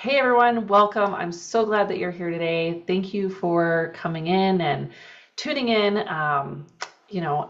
Hey everyone, welcome. I'm so glad that you're here today. Thank you for coming in and tuning in.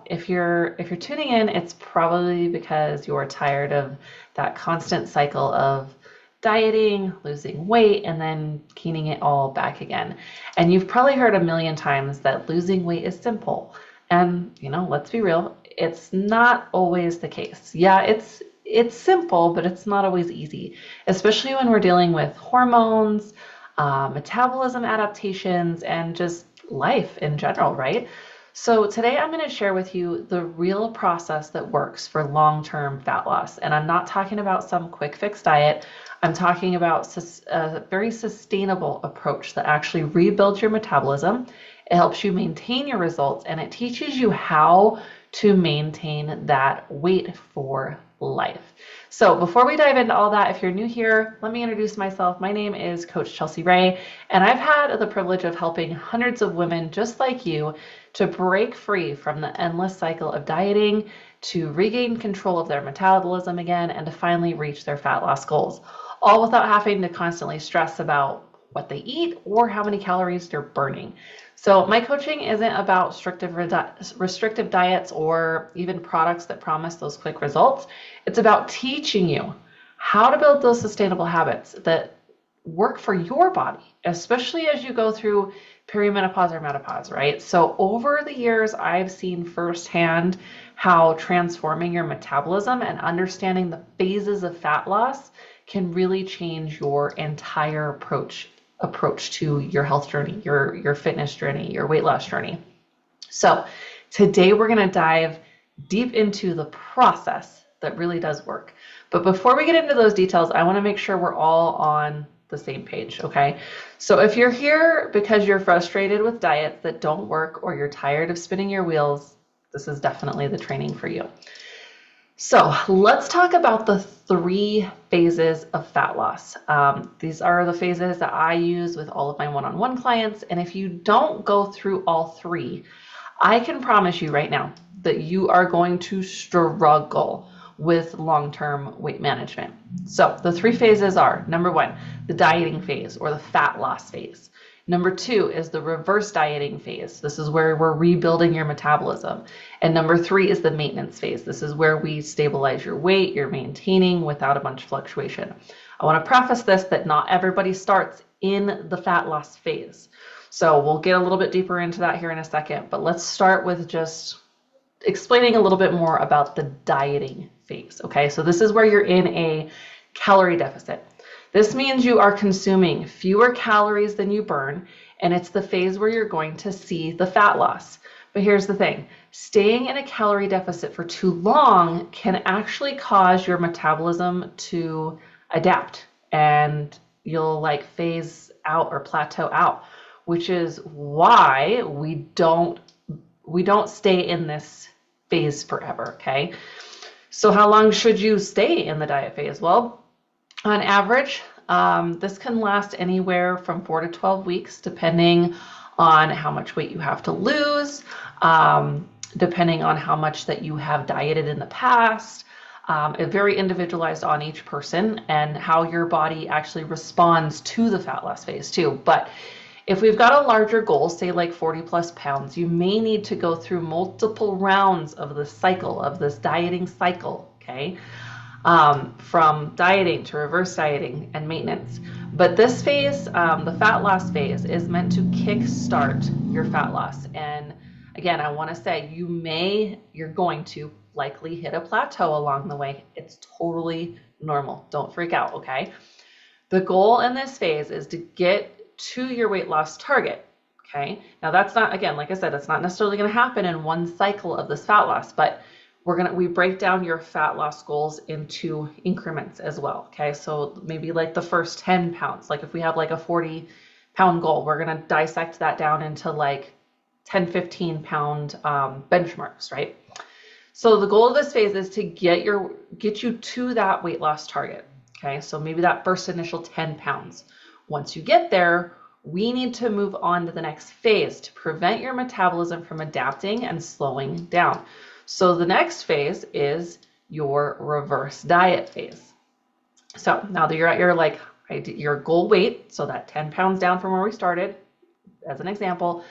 If you're tuning in, it's probably because you're tired of that constant cycle of dieting, losing weight, and then gaining it all back again. And you've probably heard a million times that losing weight is simple. And, let's be real, it's not always the case. Yeah, it's simple, but it's not always easy, especially when we're dealing with hormones, metabolism adaptations, and just life in general, right? So today I'm going to share with you the real process that works for long-term fat loss. And I'm not talking about some quick fix diet. I'm talking about a very sustainable approach that actually rebuilds your metabolism. It helps you maintain your results, and it teaches you how to maintain that weight for life. So before we dive into all that, if you're new here, let me introduce myself. My name is Coach Chelsea Ray, and I've had the privilege of helping hundreds of women just like you to break free from the endless cycle of dieting, to regain control of their metabolism again, and to finally reach their fat loss goals, all without having to constantly stress about what they eat or how many calories they're burning. So my coaching isn't about restrictive diets or even products that promise those quick results. It's about teaching you how to build those sustainable habits that work for your body, especially as you go through perimenopause or menopause, right? So over the years, I've seen firsthand how transforming your metabolism and understanding the phases of fat loss can really change your entire approach to your health journey, your fitness journey, your weight loss journey. So today we're going to dive deep into the process that really does work. But before we get into those details, I want to make sure we're all on the same page, okay? So if you're here because you're frustrated with diets that don't work or you're tired of spinning your wheels, this is definitely the training for you. So let's talk about the 3 phases of fat loss. These are the phases that I use with all of my one-on-one clients. And if you don't go through all 3, I can promise you right now that you are going to struggle with long-term weight management. So the 3 phases are, number 1, the dieting phase or the fat loss phase. Number 2 is the reverse dieting phase. This is where we're rebuilding your metabolism. And number 3 is the maintenance phase. This is where we stabilize your weight, you're maintaining without a bunch of fluctuation. I want to preface this that not everybody starts in the fat loss phase. So we'll get a little bit deeper into that here in a second, but let's start with just explaining a little bit more about the dieting phase. Okay, so this is where you're in a calorie deficit. This means you are consuming fewer calories than you burn, and it's the phase where you're going to see the fat loss. But here's the thing, staying in a calorie deficit for too long can actually cause your metabolism to adapt, and you'll phase out or plateau out, which is why we don't stay in this phase forever, okay? So how long should you stay in the diet phase? Well, on average, this can last anywhere from 4 to 12 weeks, depending on how much weight you have to lose, depending on how much that you have dieted in the past. It's very individualized on each person and how your body actually responds to the fat loss phase too. But if we've got a larger goal, say like 40 plus pounds, you may need to go through multiple rounds of the cycle, of this dieting cycle, okay? From dieting to reverse dieting and maintenance. But this phase, the fat loss phase, is meant to kickstart your fat loss. And again, I want to say you're going to likely hit a plateau along the way. It's totally normal. Don't freak out, okay? The goal in this phase is to get to your weight loss target, okay? Now that's not, again, like I said, it's not necessarily going to happen in one cycle of this fat loss, but we break down your fat loss goals into increments as well, okay? So maybe like the first 10 pounds, like if we have like a 40-pound goal, we're going to dissect that down into like 10, 15-pound benchmarks, right? So the goal of this phase is to get you to that weight loss target, okay? So maybe that first initial 10 pounds. Once you get there, we need to move on to the next phase to prevent your metabolism from adapting and slowing down. So the next phase is your reverse diet phase. So now that you're at your right? Your goal weight, so that 10 pounds down from where we started, as an example,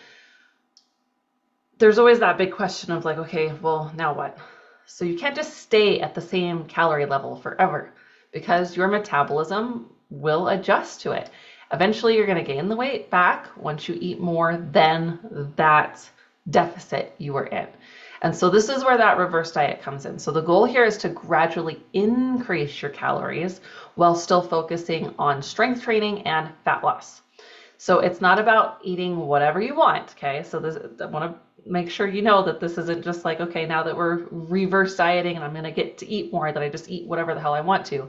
there's always that big question of like, okay, well, now what? So you can't just stay at the same calorie level forever because your metabolism will adjust to it. Eventually, you're going to gain the weight back once you eat more than that deficit you were in. And so this is where that reverse diet comes in. So the goal here is to gradually increase your calories while still focusing on strength training and fat loss. So it's not about eating whatever you want, okay? So this, I want to make sure you know that this isn't just like, okay, now that we're reverse dieting and I'm going to get to eat more, that I just eat whatever the hell I want to.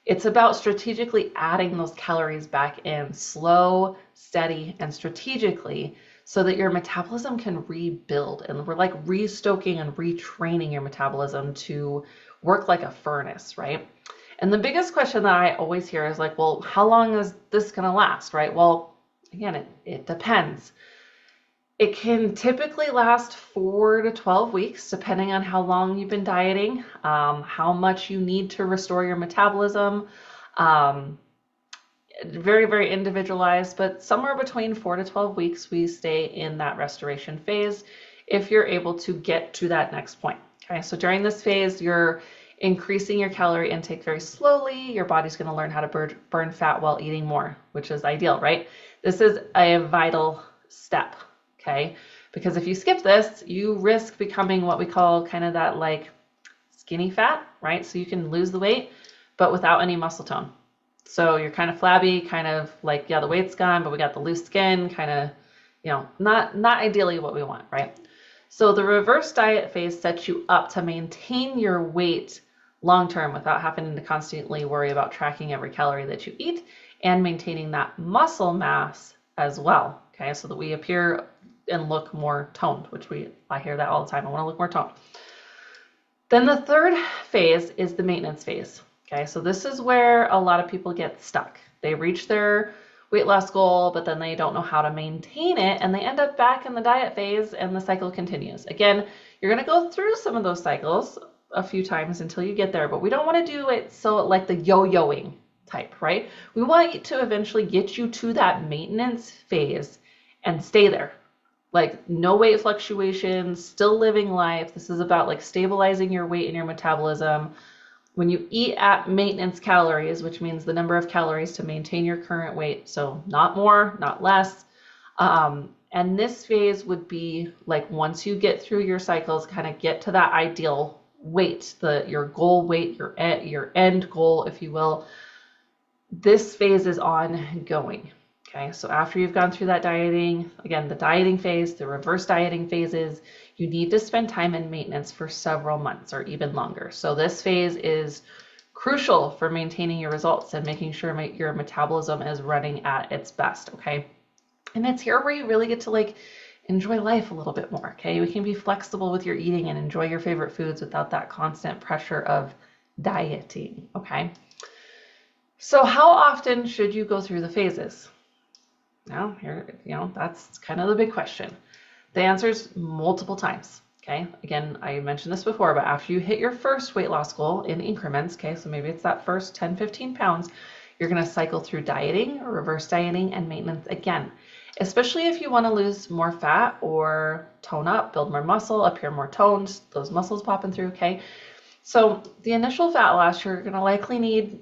It's about strategically adding those calories back in, slow, steady, and strategically, so that your metabolism can rebuild. And we're like restoking and retraining your metabolism to work like a furnace, right? And the biggest question that I always hear is like, well, how long is this going to last, right? Well, again, it depends. It can typically last 4 to 12 weeks, depending on how long you've been dieting, how much you need to restore your metabolism. Very, very individualized, but somewhere between 4 to 12 weeks, we stay in that restoration phase if you're able to get to that next point. Okay, so during this phase, you're increasing your calorie intake very slowly. Your body's going to learn how to burn fat while eating more, which is ideal, right? This is a vital step. Okay, because if you skip this, you risk becoming what we call kind of that like skinny fat, right? So you can lose the weight, but without any muscle tone. So you're kind of flabby, kind of like, yeah, the weight's gone, but we got the loose skin, kind of, you know, not ideally what we want, right? So the reverse diet phase sets you up to maintain your weight long-term without having to constantly worry about tracking every calorie that you eat and maintaining that muscle mass as well. Okay, so that we appear and look more toned, which I hear that all the time. I want to look more toned. Then the third phase is the maintenance phase. Okay, so this is where a lot of people get stuck. They reach their weight loss goal, but then they don't know how to maintain it, and they end up back in the diet phase, and the cycle continues. Again, you're going to go through some of those cycles a few times until you get there, but we don't want to do it so like the yo-yoing type, right? We want to eventually get you to that maintenance phase and stay there. Like no weight fluctuations, still living life. This is about like stabilizing your weight and your metabolism. When you eat at maintenance calories, which means the number of calories to maintain your current weight, so not more, not less. And this phase would be like once you get through your cycles, kind of get to that ideal weight, your goal weight, your end goal, if you will. This phase is ongoing. Okay, so after you've gone through that dieting, again, the dieting phase, the reverse dieting phases, you need to spend time in maintenance for several months or even longer. So this phase is crucial for maintaining your results and making sure your metabolism is running at its best, okay? And it's here where you really get to like enjoy life a little bit more, okay? You can be flexible with your eating and enjoy your favorite foods without that constant pressure of dieting, okay? So how often should you go through the phases? Now, here, that's kind of the big question. The answer is multiple times, okay? Again, I mentioned this before, but after you hit your first weight loss goal in increments, okay, so maybe it's that first 10, 15 pounds, you're going to cycle through dieting, reverse dieting, and maintenance again, especially if you want to lose more fat or tone up, build more muscle, appear more toned, those muscles popping through, okay? So the initial fat loss, you're going to likely need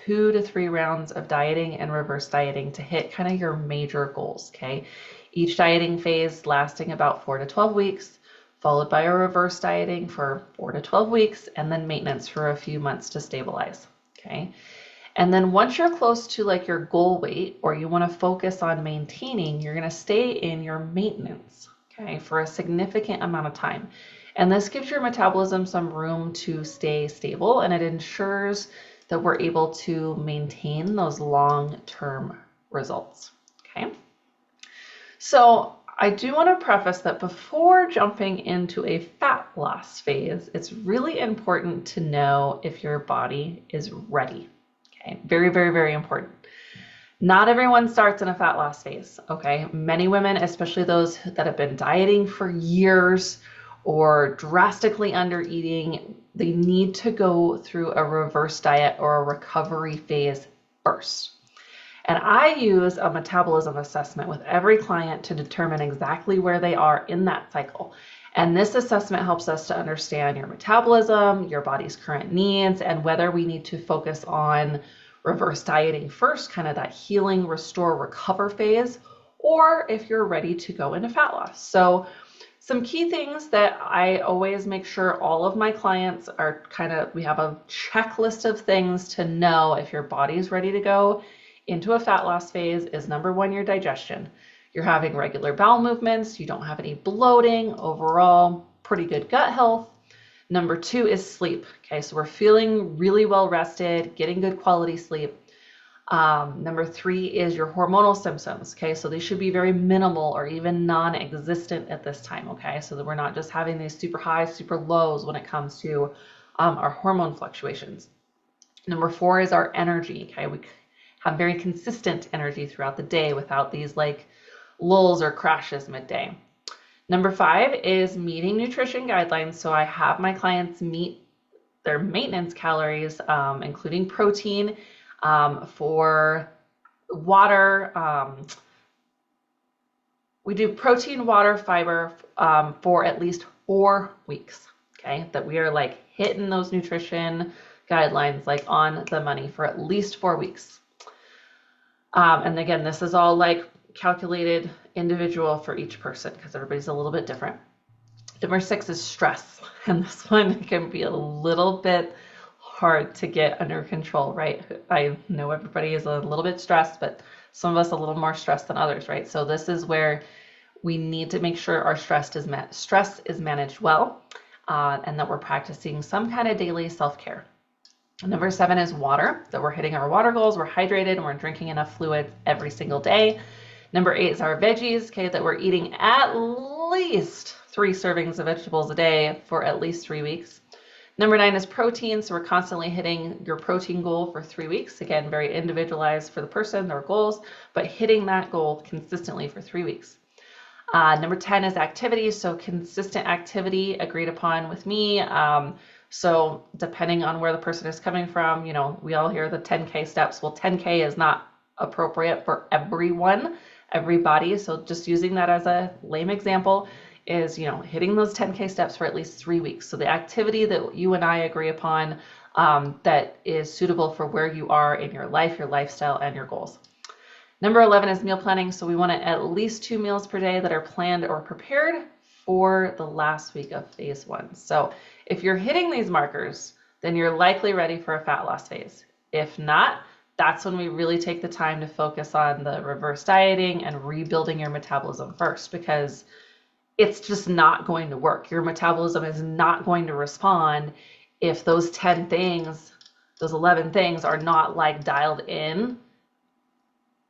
2 to 3 rounds of dieting and reverse dieting to hit kind of your major goals, okay? Each dieting phase lasting about 4 to 12 weeks, followed by a reverse dieting for 4 to 12 weeks, and then maintenance for a few months to stabilize, okay? And then once you're close to like your goal weight, or you want to focus on maintaining, you're going to stay in your maintenance, okay, for a significant amount of time. And this gives your metabolism some room to stay stable, and it ensures that we're able to maintain those long-term results, okay? So I do want to preface that before jumping into a fat loss phase, it's really important to know if your body is ready, okay? Very, very, very important. Not everyone starts in a fat loss phase, okay? Many women, especially those that have been dieting for years or drastically under eating, they need to go through a reverse diet or a recovery phase first. And I use a metabolism assessment with every client to determine exactly where they are in that cycle. And this assessment helps us to understand your metabolism, your body's current needs, and whether we need to focus on reverse dieting first, kind of that healing, restore, recover phase, or if you're ready to go into fat loss. So some key things that I always make sure all of my clients are we have a checklist of things to know if your body's ready to go into a fat loss phase is number one, your digestion. You're having regular bowel movements, you don't have any bloating, overall pretty good gut health. Number two is sleep. Okay, so we're feeling really well rested, getting good quality sleep. Number three is your hormonal symptoms. Okay, so they should be very minimal or even non-existent at this time. Okay, so that we're not just having these super highs, super lows when it comes to our hormone fluctuations. Number four is our energy. Okay, we have very consistent energy throughout the day without these like lulls or crashes midday. Number five is meeting nutrition guidelines. So I have my clients meet their maintenance calories, including protein, for water. We do protein, water, fiber for at least 4 weeks. Okay, that we are like hitting those nutrition guidelines like on the money for at least 4 weeks. And again, this is all like calculated individual for each person because everybody's a little bit different. Number six is stress. And this one can be a little bit hard to get under control, right? I know everybody is a little bit stressed, but some of us a little more stressed than others, right? So this is where we need to make sure our stress is managed well, and that we're practicing some kind of daily self-care. Number seven is water, that we're hitting our water goals, we're hydrated, and we're drinking enough fluid every single day. Number eight is our veggies, okay, that we're eating at least 3 servings of vegetables a day for at least 3 weeks. Number nine is protein, so we're constantly hitting your protein goal for 3 weeks. Again, very individualized for the person, their goals, but hitting that goal consistently for 3 weeks. Number 10 is activity, so consistent activity agreed upon with me. So depending on where the person is coming from, you know, we all hear the 10K steps. Well, 10K is not appropriate for everyone, everybody. So just using that as a lame example is, you know, hitting those 10K steps for at least 3 weeks. So the activity that you and I agree upon that is suitable for where you are in your life, your lifestyle, and your goals. Number 11 is meal planning. So we want at least 2 meals per day that are planned or prepared for the last week of phase 1. So if you're hitting these markers, then you're likely ready for a fat loss phase. If not, that's when we really take the time to focus on the reverse dieting and rebuilding your metabolism first, because it's just not going to work. Your metabolism is not going to respond if those 10 things, those 11 things are not like dialed in.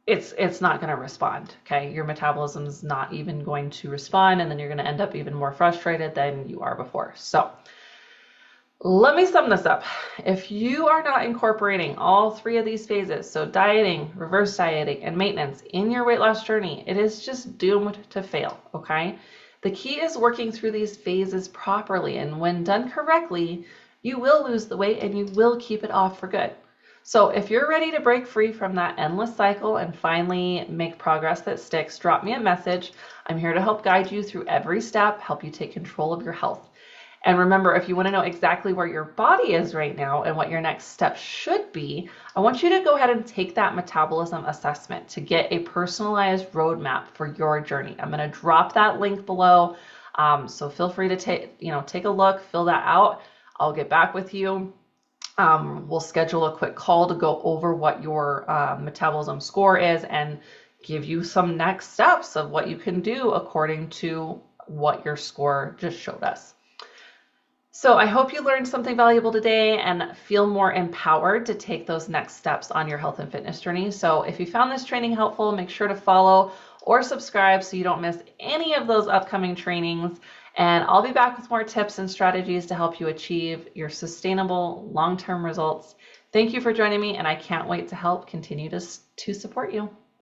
It's not going to respond, okay? Your metabolism is not even going to respond, and then you're going to end up even more frustrated than you are before. So let me sum this up. If you are not incorporating all 3 of these phases, so dieting, reverse dieting, and maintenance in your weight loss journey, it is just doomed to fail, okay? The key is working through these phases properly, and when done correctly, you will lose the weight and you will keep it off for good. So if you're ready to break free from that endless cycle and finally make progress that sticks, drop me a message. I'm here to help guide you through every step, help you take control of your health. And remember, if you want to know exactly where your body is right now and what your next step should be, I want you to go ahead and take that metabolism assessment to get a personalized roadmap for your journey. I'm going to drop that link below. So feel free to take a look, fill that out. I'll get back with you. We'll schedule a quick call to go over what your metabolism score is and give you some next steps of what you can do according to what your score just showed us. So I hope you learned something valuable today and feel more empowered to take those next steps on your health and fitness journey. So if you found this training helpful, make sure to follow or subscribe so you don't miss any of those upcoming trainings. And I'll be back with more tips and strategies to help you achieve your sustainable long-term results. Thank you for joining me, and I can't wait to help continue to support you.